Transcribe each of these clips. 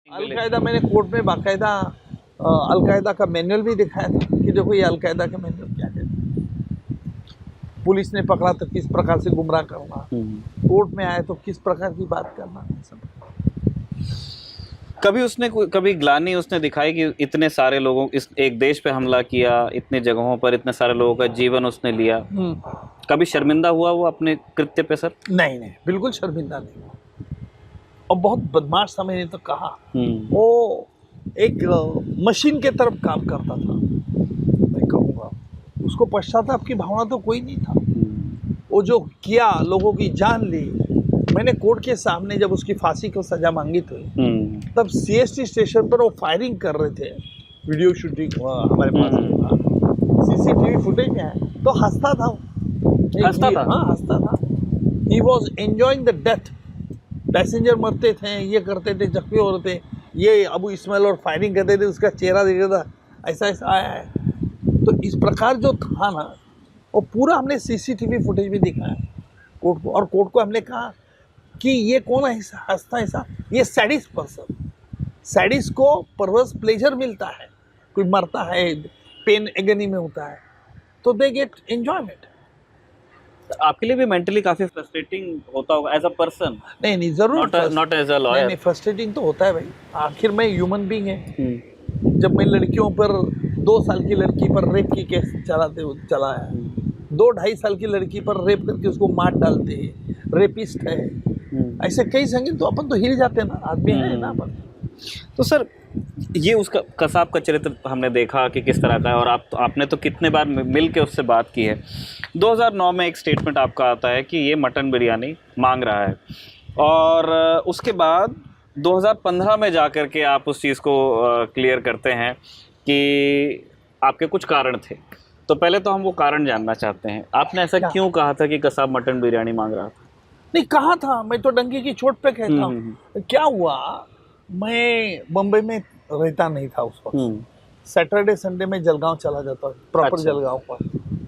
Al Qaeda मैंने court में बाकायदा अलकायदा का मैनुअल भी दिखाया था कि देखो ये अलकायदा का मैनुअल क्या है। पुलिस ने पकड़ा तो किस प्रकार से गुमराह करना, कोर्ट में आए तो किस प्रकार की बात करना, सब। कभी उसने कभी ग्लानि उसने दिखाई कि इतने सारे लोगों इस एक देश पे हमला किया, इतने जगहों पर इतने सारे लोगों का जीवन उसने लिया, कभी शर्मिंदा हुआ वो अपने कृत्य पे सर? नहीं, बिल्कुल शर्मिंदा नहीं। और बहुत बदमाश था, मैंने तो कहा वो एक मशीन के तरफ काम करता था। मैं कहूँगा उसको पश्चाताप की भावना तो कोई नहीं था। वो जो किया, लोगों की जान ली। मैंने कोर्ट के सामने जब उसकी फांसी को सजा मांगी थी तब CST स्टेशन पर वो फायरिंग कर रहे थे। वीडियो शूटिंग हमारे पास CCTV फुटेज में है। तो हंसता था, हंसता था? हाँ, हंसता था। He was enjoying the death। Passenger मरते थे, ये करते थे, जख्मी हो रहे थे, ये अबू इस्माइल और फायरिंग करते थे, उसका चेहरा देख रहा था, ऐसा ऐसा आया है। तो इस प्रकार जो था ना, वो पूरा हमने CCTV फुटेज में दिखाया कोर्ट को। और कोर्ट को हमने कहा कि ये कौन है हंसता ऐसा, ये सैडिस्ट पर्सन। सैडिस्ट को परवर्स प्लेजर मिलता है, कोई मरता है, पेन एगनी में होता है, तो दे गेट एंजॉयमेंट। आपके लिए भी मेंटली काफी फ्रस्ट्रेटिंग होता होगा एज अ पर्सन? नहीं, जरूर नॉट एज अ लॉयर। नहीं, फ्रस्ट्रेटिंग तो होता है भाई। आखिर में ह्यूमन बीइंग है। जब मैं लड़कियों पर 2 साल की लड़की पर रेप की केस चला है, 2-2.5 साल की लड़की पर रेप करके उसको मार डालते हैं, रेपिस्ट है, ऐसे कई संगीत, तो अपन तो हिल जाते हैं ना, आदमी है ना अपन। तो सर ये उसका कसाब का चरित्र हमने देखा कि किस तरह का है, और आपने तो कितने बार मिल के उससे बात की है। 2009 में एक स्टेटमेंट आपका आता है कि ये मटन बिरयानी मांग रहा है, और उसके बाद 2015 में जा कर के आप उस चीज़ को क्लियर करते हैं कि आपके कुछ कारण थे। तो पहले तो हम वो कारण जानना चाहते हैं, आपने ऐसा क्यों कहा था कि कसाब मटन बिरयानी मांग रहा था? नहीं कहा था, मैं तो डंके की चोट पे कहता हूँ। क्या हुआ, मैं बम्बई में रहता नहीं था उस वक्त। सैटरडे संडे में जलगांव चला जाता, प्रॉपर जलगांव पर।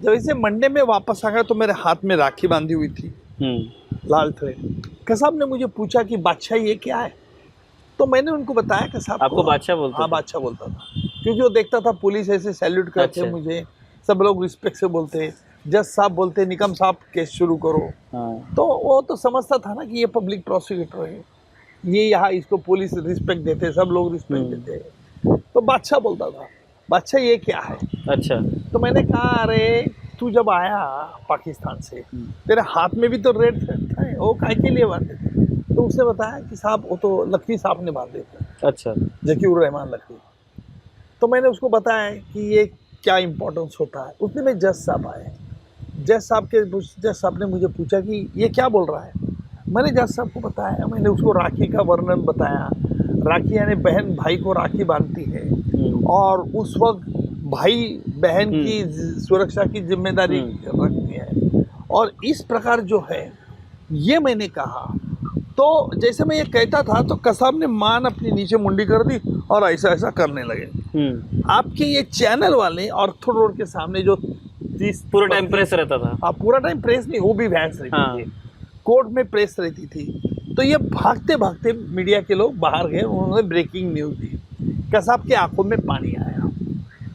जब इसे मंडे में वापस आ गया तो मेरे हाथ में राखी बांधी हुई थी, लाल थ्रेड। कसाब ने मुझे पूछा कि बादशाह ये क्या है, तो मैंने उनको बताया कसाब आपको बादशाह बोलता? हाँ, बादशाह बोलता था, क्योंकि वो देखता था पुलिस ऐसे सैल्यूट करते मुझे, सब लोग रिस्पेक्ट से बोलते, जज साहब बोलते निकम साहब केस शुरू करो। तो वो तो समझता था ना कि ये पब्लिक प्रोसिक्यूटर है, ये यहाँ इसको पुलिस रिस्पेक्ट देते, सब लोग रिस्पेक्ट देते, तो बादशाह बोलता था बादशाह ये क्या है। अच्छा, तो मैंने कहा अरे तू जब आया पाकिस्तान से तेरे हाथ में भी तो रेड थ्रेड था, वो काय के लिए बांधे थे? तो उसने बताया कि साहब वो तो लखवी साहब ने बांधे थे। अच्छा, जकीउर रहमान लखवी। तो मैंने उसको बताया कि ये क्या इम्पोर्टेंस होता है। उतने में जज साहब आए। जज साहब ने मुझे पूछा कि ये क्या बोल रहा है। मैंने जज साहब को बताया, मैंने उसको राखी का वर्णन बताया। राखी यानी बहन भाई को राखी बांधती है, और उस वक्त भाई बहन की सुरक्षा की जिम्मेदारी रखती है, और इस प्रकार जो है ये मैंने कहा। तो जैसे मैं ये कहता था तो कसाब ने मान अपनी नीचे मुंडी कर दी और ऐसा ऐसा करने लगे। आपके ये चैनल वाले ऑर्थो रोड के सामने जो पूरा टाइम प्रेस रहता था। हाँ, पूरा टाइम प्रेस नहीं, वो भी भैंस रहती थी, कोर्ट में प्रेस रहती थी। तो ये भागते भागते मीडिया के लोग बाहर गए, उन्होंने ब्रेकिंग न्यूज़ दी। कसाब की आंखों में पानी आया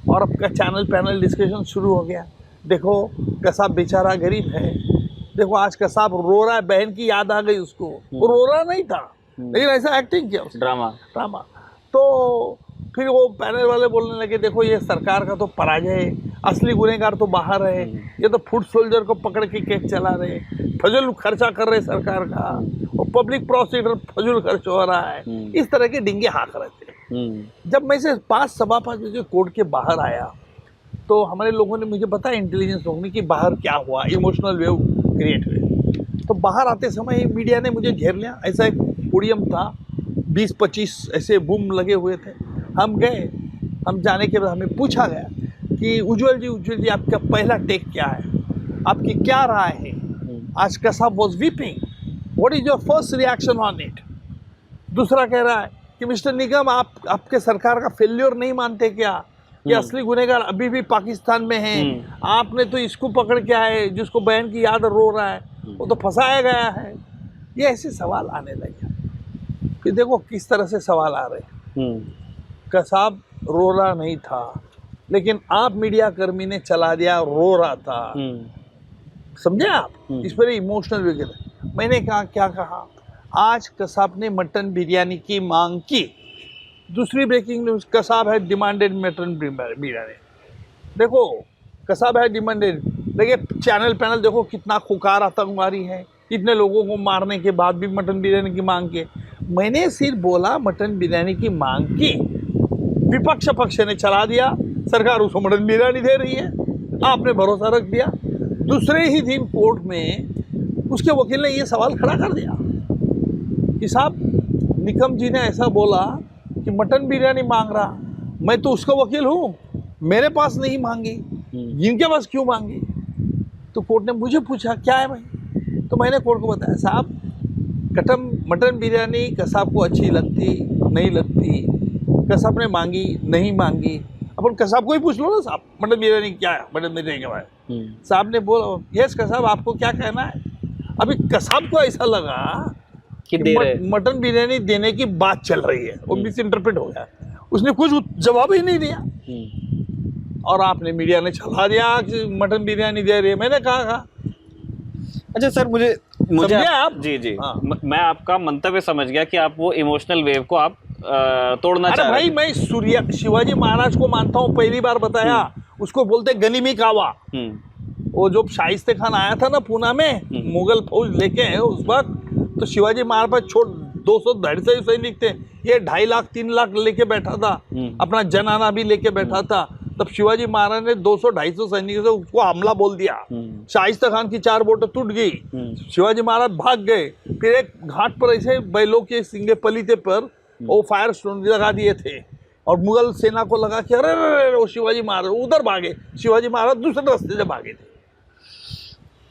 और आपका चैनल पैनल डिस्कशन शुरू हो गया। देखो कसाब बेचारा गरीब है, देखो आज कसाब रो रहा है, बहन की याद आ गई उसको। वो रो रहा नहीं था, लेकिन ऐसा एक्टिंग किया उसने, ड्रामा। तो फिर वो पैनल वाले बोलने लगे देखो ये सरकार का तो पराजय है, असली गुनहगार तो बाहर है, ये तो फुट सोल्जर को पकड़ के केस चला रहे, फजूल खर्चा कर रहे सरकार का, और पब्लिक प्रोसिक्यूटर फजूल खर्च हो रहा है, इस तरह के डिंगे हाँक रहे थे। जब मैं से 5-5:15 बजे कोर्ट के बाहर आया तो हमारे लोगों ने मुझे बताया, इंटेलिजेंस लोगों ने, कि बाहर क्या हुआ, इमोशनल वेव क्रिएट हुए। तो बाहर आते समय मीडिया ने मुझे घेर लिया। ऐसा एक पोडियम था, 20-25 ऐसे बूम लगे हुए थे। हम गए, हम जाने के बाद हमें पूछा गया कि उज्जवल जी आपका पहला टेक क्या है, आपकी क्या राय है। आज Kasab was weeping, what is your first reaction on it. दूसरा कह रहा है कि मिस्टर निगम आपके सरकार का फेल्योर नहीं मानते क्या, कि असली गुनहगार अभी भी पाकिस्तान में हैं, आपने तो इसको पकड़ के आए जिसको बहन की याद रो रहा है, वो तो फंसाया गया है। ये ऐसे सवाल आने लगे। कि देखो किस तरह से सवाल आ रहे हैं। कसाब रो रहा नहीं था, लेकिन आप मीडिया कर्मी ने चला दिया रो रहा था, समझे आप? इस पर इमोशनल वगैरह। मैंने कहा क्या कहा, आज कसाब ने मटन बिरयानी की मांग की। दूसरी ब्रेकिंग न्यूज, कसाब है डिमांडेड मटन बिरयानी। देखो कसाब है डिमांडेड, देखिए चैनल पैनल देखो कितना खुकार आतंकवादी है, इतने लोगों को मारने के बाद भी मटन बिरयानी की मांग की। मैंने सिर्फ बोला मटन बिरयानी की मांग की, विपक्ष पक्ष ने चला दिया, सरकार उसको मटन बिरयानी दे रही है, आपने भरोसा रख दिया। दूसरे ही दिन कोर्ट में उसके वकील ने ये सवाल खड़ा कर दिया कि साहब निकम जी ने ऐसा बोला कि मटन बिरयानी मांग रहा, मैं तो उसका वकील हूँ, मेरे पास नहीं मांगी, इनके पास क्यों मांगी? तो कोर्ट ने मुझे पूछा क्या है भाई, तो मैंने कोर्ट को बताया साहब मटन बिरयानी कसाब को अच्छी लगती नहीं लगती, कसाब ने मांगी नहीं मांगी, अपन कसाब को ही पूछ लो ना साहब मटन बिरयानी क्या है, मटन बिरयानी के बारे में। साहब ने बोला यस कसाब आपको क्या कहना है। अभी कसाब को ऐसा लगा कि मटन बिरयानी देने की बात चल रही है, वो मिस इंटरप्रेट हो गया, उसने कुछ जवाब ही नहीं दिया और आपने मीडिया ने चला दिया कि मटन बिरयानी दे रही है। मैंने कहा अच्छा सर, मुझे आप जी हाँ। मैं आपका मंतव्य समझ गया कि आप वो इमोशनल वेव को आप तोड़ना चाह रहे हैं। भाई मैं शिवाजी महाराज को मानता हूँ, पहली बार बताया, उसको बोलते गनीमी कावा। वो जो शाइस्ते खान आया था ना पूना में मुगल फौज लेके, उस वक्त तो शिवाजी महाराज पर छोड़ 200-250 सैनिक थे, ये 2.5 लाख 3 लाख लेके बैठा था, अपना जनाना भी लेके बैठा था। तब शिवाजी महाराज ने 200-250 सैनिकों से उसको हमला बोल दिया, शाइस्ता खान की 4 बोटें टूट गई, शिवाजी महाराज भाग गए। फिर एक घाट पर ऐसे बैलों के सिंगे पलीते पर वो फायर स्टोन लगा दिए थे और मुगल सेना को लगा कि अरे वो शिवाजी महाराज उधर भागे, शिवाजी महाराज दूसरे रास्ते से भागे थे।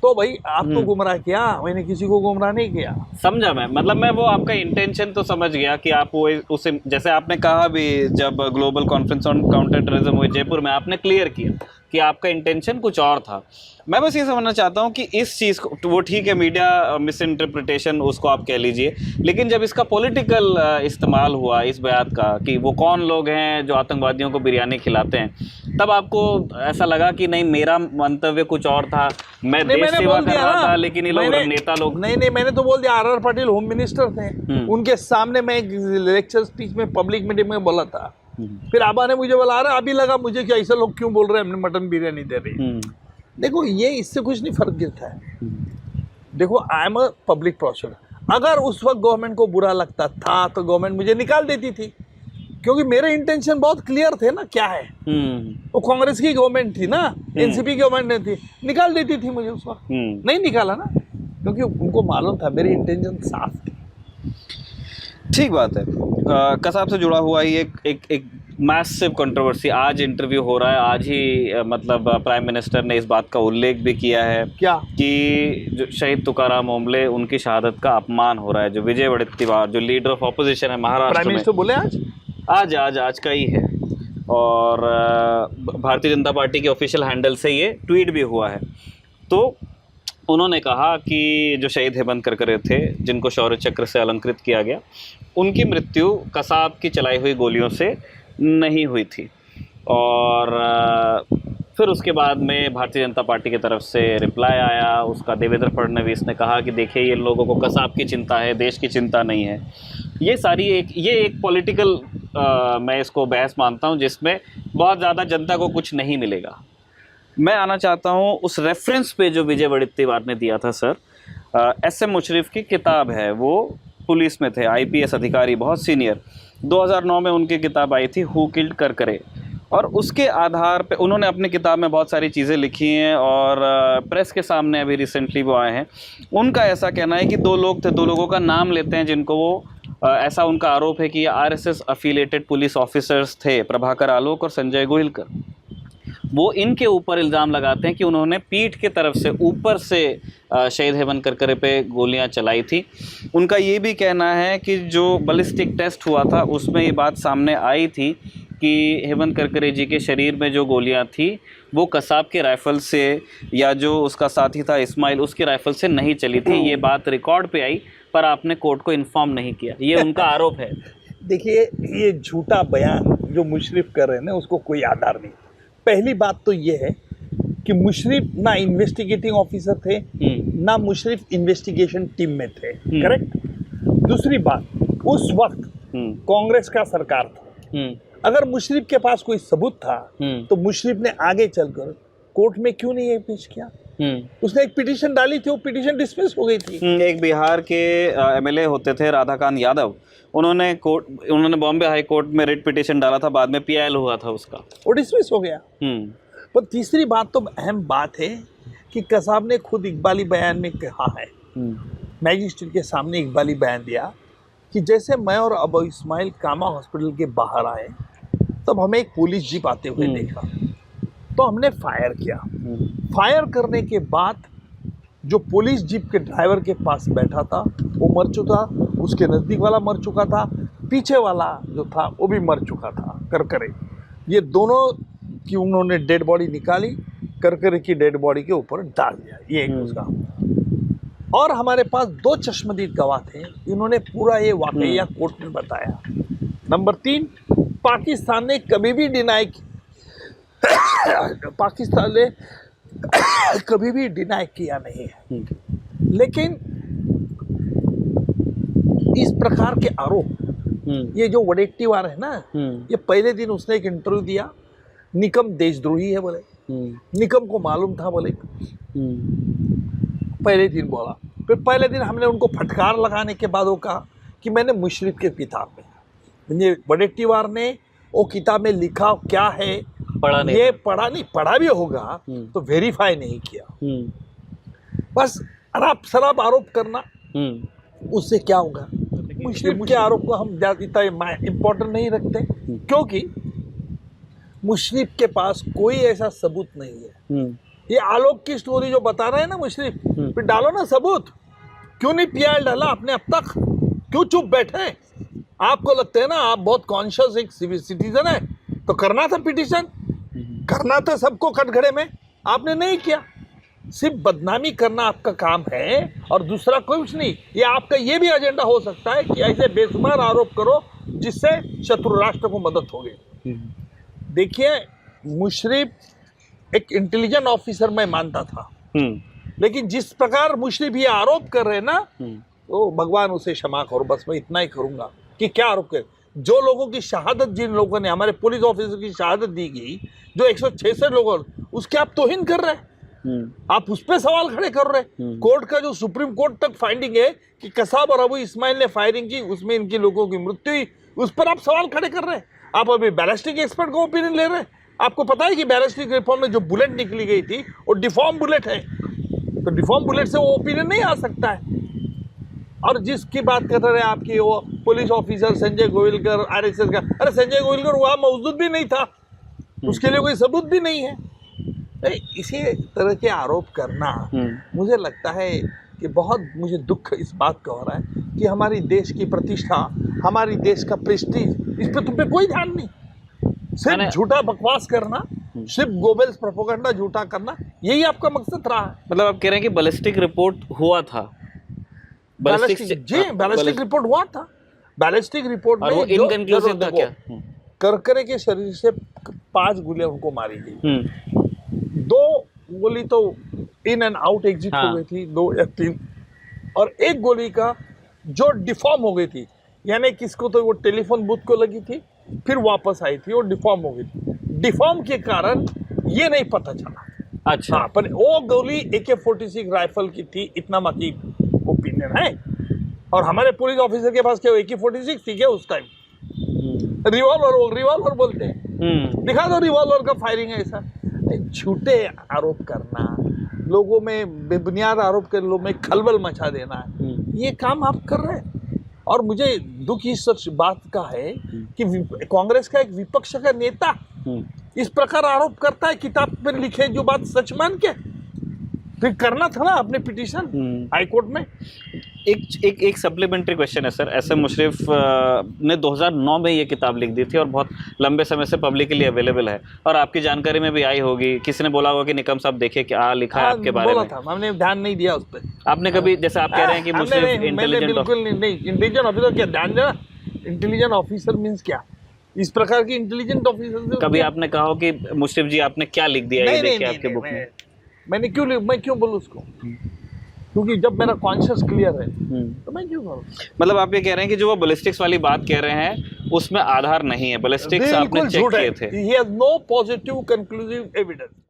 तो भाई आपको गुमराह किया, मैंने किसी को गुमराह नहीं किया। समझा मैं, मतलब मैं वो आपका इंटेंशन तो समझ गया कि आप वो उसे, जैसे आपने कहा भी जब global conference on counter terrorism हुई जयपुर में, आपने क्लियर किया कि आपका इंटेंशन कुछ और था। मैं बस ये समझना चाहता हूँ कि इस चीज़ को, वो ठीक है मीडिया मिस इंटरप्रिटेशन उसको आप कह लीजिए, लेकिन जब इसका पॉलिटिकल इस्तेमाल हुआ इस बयान का कि वो कौन लोग हैं जो आतंकवादियों को बिरयानी खिलाते हैं, तब आपको ऐसा लगा कि नहीं मेरा मंतव्य कुछ और था, मैं देश सेवा कर रहा था, लेकिन ये लोग नेता लोग नहीं मैंने तो बोल दिया। आर पाटिल होम मिनिस्टर थे, उनके सामने मैं एक लेक्चर स्पीच में पब्लिक मीटिंग में बोला था। फिर आबा ने मुझे बोला अरे अभी लगा मुझे कि ऐसे लोग क्यों बोल रहे हैं हमने मटन बिरयानी दे रही। देखो ये इससे कुछ नहीं फर्क गिरता है। देखो I am a public prosecutor, अगर उस वक्त गवर्नमेंट को बुरा लगता था तो गवर्नमेंट मुझे निकाल देती थी, क्योंकि मेरे इंटेंशन बहुत क्लियर थे ना क्या है। वो कांग्रेस की गवर्नमेंट थी ना, एनसीपी गवर्नमेंट नहीं थी, निकाल देती थी मुझे उस वक्त। नहीं निकाला ना, क्योंकि उनको मालूम था मेरी इंटेंशन साफ थी। ठीक बात है। कसाब से जुड़ा हुआ ही एक मैसिव कंट्रोवर्सी, आज इंटरव्यू हो रहा है, आज ही मतलब प्राइम मिनिस्टर ने इस बात का उल्लेख भी किया है क्या कि जो शहीद तुकाराम ओंबले उनकी शहादत का अपमान हो रहा है। जो विजय वडेट्टीवार जो लीडर ऑफ ऑपोजिशन है महाराष्ट्र में, प्राइम मिनिस्टर बोले आज का ही है, और भारतीय जनता पार्टी के ऑफिशियल हैंडल से ये ट्वीट भी हुआ है। तो उन्होंने कहा कि जो शहीद हेमंत करकरे थे जिनको शौर्य चक्र से अलंकृत किया गया, उनकी मृत्यु कसाब की चलाई हुई गोलियों से नहीं हुई थी। और फिर उसके बाद में भारतीय जनता पार्टी की तरफ से रिप्लाई आया उसका, देवेंद्र फडणवीस ने कहा कि देखिए ये लोगों को कसाब की चिंता है, देश की चिंता नहीं है। ये सारी एक पॉलिटिकल मैं इसको बहस मानता हूँ जिसमें बहुत ज़्यादा जनता को कुछ नहीं मिलेगा। मैं आना चाहता हूँ उस रेफरेंस पे जो विजय वडेट्टीवार ने दिया था सर। SM मुशर्रफ की किताब है, वो पुलिस में थे, IPS अधिकारी, बहुत सीनियर। 2009 में उनकी किताब आई थी हु किल्ड करकरे, और उसके आधार पे उन्होंने अपनी किताब में बहुत सारी चीज़ें लिखी हैं और प्रेस के सामने अभी रिसेंटली वो आए हैं। उनका ऐसा कहना है कि 2 लोग थे, 2 लोगों का नाम लेते हैं जिनको वो ऐसा उनका आरोप है कि ये RSS अफिलिएटेड पुलिस ऑफिसर्स थे, प्रभाकर आलोक और संजय गोहिलकर। वो इनके ऊपर इल्ज़ाम लगाते हैं कि उन्होंने पीठ के तरफ से ऊपर से शहीद हेमंत करकरे पे गोलियां चलाई थी। उनका ये भी कहना है कि जो बैलिस्टिक टेस्ट हुआ था उसमें ये बात सामने आई थी कि हेमंत करकरे जी के शरीर में जो गोलियां थी वो कसाब के राइफ़ल से या जो उसका साथी था इस्माइल उसके राइफ़ल से नहीं चली थी। ये बात रिकॉर्ड पे आई पर आपने कोर्ट को इन्फॉर्म नहीं किया, ये उनका आरोप है। देखिए, ये झूठा बयान जो मुशर्रफ कर रहे हैं ना, उसको कोई आधार नहीं। पहली बात तो ये है कि मुशर्रफ ना इन्वेस्टिगेटिंग ऑफिसर थे, ना मुशर्रफ इन्वेस्टिगेशन टीम में थे, करेक्ट। दूसरी बात, उस वक्त कांग्रेस का सरकार था। अगर मुशर्रफ के पास कोई सबूत था तो मुशर्रफ ने आगे चलकर कोर्ट में क्यों नहीं ये पेश किया? उसने एक पिटीशन डाली थी, वो पिटीशन डिसमिस हो गई थी। एक बिहार के एमएलए होते थे राधाकांत यादव, उन्होंने बॉम्बे हाई कोर्ट में रिट पिटीशन डाला था, बाद में पीआईएल हुआ था उसका, वो डिसमिस हो गया। पर तीसरी बात तो अहम बात है कि कसाब ने खुद इकबाली बयान में कहा है, मैजिस्ट्रेट के सामने इकबाली बयान दिया कि जैसे मैं और अबू इस्माइल कामा हॉस्पिटल के बाहर आए तब हमें एक पुलिस जीप आते हुए देखा, तो हमने फायर किया। फायर करने के बाद जो पुलिस जीप के ड्राइवर के पास बैठा था वो मर चुका, उसके नज़दीक वाला मर चुका था, पीछे वाला जो था वो भी मर चुका था। करकरे, ये दोनों की उन्होंने डेड बॉडी निकाली, करकरे की डेड बॉडी के ऊपर डाल दिया, ये एक उसका। और हमारे पास 2 चश्मदीद गवाह थे, इन्होंने पूरा ये वाकया कोर्ट में बताया। नंबर 3, पाकिस्तान ने कभी भी डिनाई किया नहीं है। लेकिन इस प्रकार के आरोप, ये जो वडेट्टीवार है ना, ये पहले दिन उसने एक इंटरव्यू दिया, निकम देशद्रोही है बोले, निकम को मालूम था बोले, पहले दिन बोला। फिर पहले दिन हमने उनको फटकार लगाने के बाद वो कहा कि मैंने मुशर्रफ के किताब में, वडेट्टीवार ने वो किताब में लिखा क्या है पढ़ा नहीं, ये पढ़ा भी होगा तो वेरीफाई नहीं किया। बस शराब आरोप करना, उससे क्या होगा? मुशर्रफ के आरोप को हम ज़्यादा इम्पोर्टेंट नहीं रखते, क्योंकि मुशर्रफ के पास कोई ऐसा सबूत नहीं है। ये आलोक की स्टोरी जो बता रहे हैं ना मुशर्रफ, फिर डालो ना सबूत। क्यों नहीं पीआईएल डाला आपने अब तक? क्यों चुप बैठे? आपको लगता है ना आप बहुत कॉन्शियस एक सिटीजन है, तो करना था पिटीशन, करना था सबको कटघरे में, आपने नहीं किया। सिर्फ बदनामी करना आपका काम है और दूसरा कुछ नहीं। ये आपका ये भी एजेंडा हो सकता है कि ऐसे बेशुमार आरोप करो जिससे शत्रु राष्ट्र को मदद होगी। देखिए, मुशर्रफ एक इंटेलिजेंट ऑफिसर मैं मानता था, लेकिन जिस प्रकार मुशर्रफ ये आरोप कर रहे हैं ना, तो भगवान उसे क्षमा करो। बस मैं इतना ही करूंगा कि क्या आरोप कर, जो लोगों की शहादत, जिन लोगों ने, हमारे पुलिस ऑफिसर की शहादत दी गई, जो 166 लोगों, उसके आप तौहीन कर रहे हैं। आप उस पर सवाल खड़े कर रहे हैं। कोर्ट का जो सुप्रीम कोर्ट तक फाइंडिंग है कि कसाब और अबू इस्माइल ने फायरिंग की, उसमें इनके लोगों की मृत्यु हुई, उस पर आप सवाल खड़े कर रहे हैं। आप अभी बैलिस्टिक एक्सपर्ट का ओपिनियन ले रहे हैं। आपको पता है कि बैलिस्टिक रिपोर्ट में जो बुलेट निकली गई थी वो डिफॉर्म बुलेट है, तो डिफॉर्म बुलेट से वो ओपिनियन नहीं आ सकता है। और जिसकी बात कर रहे हैं आपकी, वो police officer Sanjay Govilkar, RSS का, अरे संजय गोविलकर वहाँ मौजूद भी नहीं था, उसके लिए कोई सबूत भी नहीं है। इसी तरह के आरोप करना, मुझे लगता है कि बहुत मुझे दुख इस बात का हो रहा है कि हमारी देश की प्रतिष्ठा, हमारी देश का प्रेस्टीज, इस पे तुम पे कोई ध्यान नहीं। सिर्फ झूठा बकवास करना, सिर्फ गोबेल्स प्रोपेगेंडा झूठा करना, यही आपका मकसद रहा है। मतलब आप कह रहे हैं कि बैलिस्टिक रिपोर्ट हुआ था? बैलिस्टिक रिपोर्ट हुआ था। बैलिस्टिक रिपोर्ट में इनकंक्लूसिव था क्या? करकरे के शरीर से 5 गोलियां उनको मारी गई। 2 गोली तो इन एंड आउट एग्जिट हो गई थी, 2 या 3, और 1 गोली का जो डिफॉर्म हो गई थी, यानी किसको तो वो टेलीफोन बूथ को लगी थी, फिर वापस आई थी, वो डिफॉर्म हो गई थी। डिफॉर्म के कारण ये नहीं पता चला। अच्छा, हाँ, पर वो गोली AK-46 राइफल की थी, इतना बाकी ओपिनियन है। और हमारे पुलिस ऑफिसर के पास क्या AK-46 थी क्या उस टाइम? रिवॉल्वर बोलते हैं, दिखा दो रिवॉल्वर का फायरिंग है। ऐसा झूठे आरोप करना, लोगों में बेबुनियाद आरोप कर लोगों में खलबल मचा देना, ये काम आप कर रहे हैं। और मुझे दुख इस बात का है कि कांग्रेस का एक विपक्ष का नेता इस प्रकार आरोप करता है, किताब पर लिखे जो बात सच मान के। फिर करना था ना आपने पिटीशन हाई कोर्ट में। एक सप्लीमेंट्री क्वेश्चन है सर। एस एम मुशर्रफ ने 2009 में ये किताब लिख दी थी और बहुत लंबे समय से पब्लिकली अवेलेबल है, और आपकी जानकारी में भी आई होगी, किसी ने बोला होगा कि निकम साहब देखिए क्या लिखा है आपके बारे में। था, हमने ध्यान नहीं दिया उस पर। आपने कभी, जैसे आप कह रहे हैं कि मुशर्रफ इंटेलिजेंट, बिल्कुल नहीं, इंटेलिजेंट ऑफिसर क्या ध्यान देना, इंटेलिजेंट ऑफिसर मीन्स क्या, इस प्रकार की इंटेलिजेंट ऑफिसर। कभी आपने कहा हो कि मुशर्रफ जी आपने क्या लिख दिया ये देखिए आपके बुक में? मैं क्यों बोलूं उसको, क्योंकि जब मेरा कॉन्शियस क्लियर है तो मैं क्यों करूं। मतलब आप ये कह रहे हैं कि जो वो बैलिस्टिक्स वाली बात कह रहे हैं उसमें आधार नहीं है, बैलिस्टिक्स आपने चेक किए थे? He has no positive conclusive evidence.